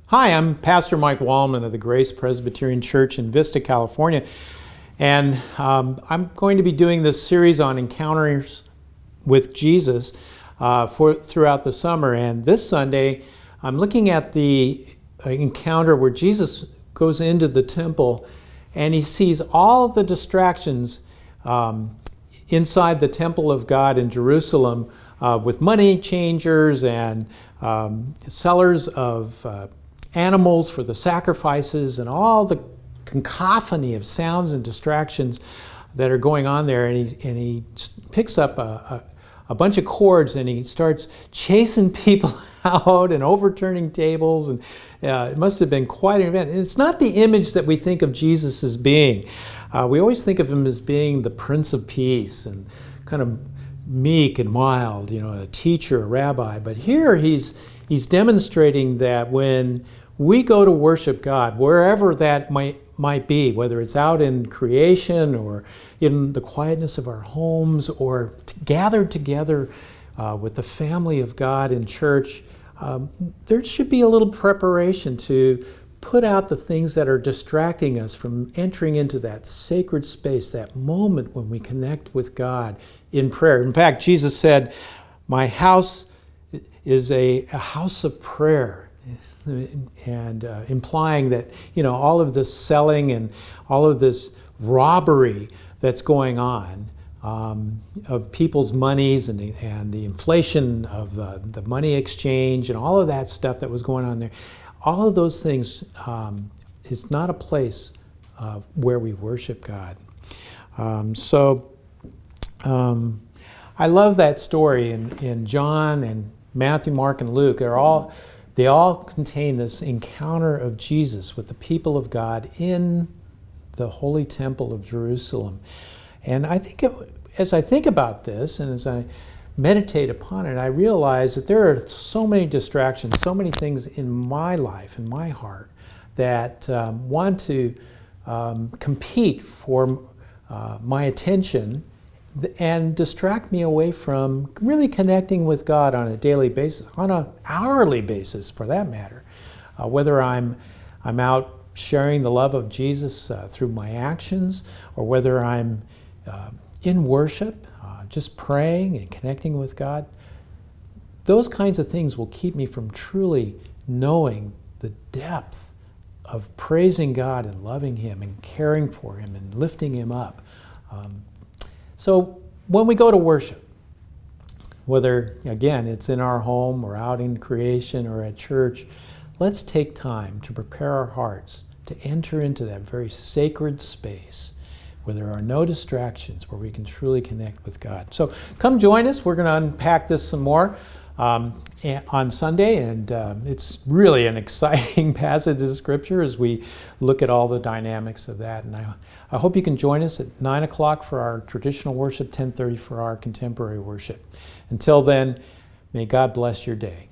Hi, I'm Pastor Mike Wallman of the Grace Presbyterian Church in Vista, California, and I'm going to be doing this series on encounters with Jesus throughout the summer. And this Sunday, I'm looking at the encounter where Jesus goes into the temple and he sees all of the distractions inside the temple of God in Jerusalem with money changers and sellers of animals for the sacrifices and all the cacophony of sounds and distractions that are going on there. And he picks up a bunch of cords and he starts chasing people out and overturning tables. And it must have been quite an event. And it's not the image that we think of Jesus as being. We always think of him as being the Prince of Peace and kind of meek and mild, a teacher, a rabbi. But here he's demonstrating that when we go to worship God, wherever that might be, whether it's out in creation or in the quietness of our homes or gathered together with the family of God in church, there should be a little preparation to put out the things that are distracting us from entering into that sacred space, that moment when we connect with God in prayer. In fact, Jesus said, "My house is a house of prayer," and implying that all of this selling and all of this robbery that's going on of people's monies and the inflation of the money exchange and all of that stuff that was going on there, all of those things is not a place where we worship God. I love that story in John and Matthew, Mark, and Luke. They all contain this encounter of Jesus with the people of God in the holy temple of Jerusalem. And I think as I think about this and as I meditate upon it, I realize that there are so many distractions, so many things in my life, in my heart, that want to compete for my attention and distract me away from really connecting with God on a daily basis, on an hourly basis for that matter. Whether I'm out sharing the love of Jesus through my actions, or whether I'm in worship, just praying and connecting with God, those kinds of things will keep me from truly knowing the depth of praising God and loving Him and caring for Him and lifting Him up. So when we go to worship, whether, again, it's in our home or out in creation or at church, let's take time to prepare our hearts to enter into that very sacred space where there are no distractions, where we can truly connect with God. So come join us. We're going to unpack this some more on Sunday, and it's really an exciting passage of Scripture as we look at all the dynamics of that. And I hope you can join us at 9 o'clock for our traditional worship, 10:30 for our contemporary worship. Until then, may God bless your day.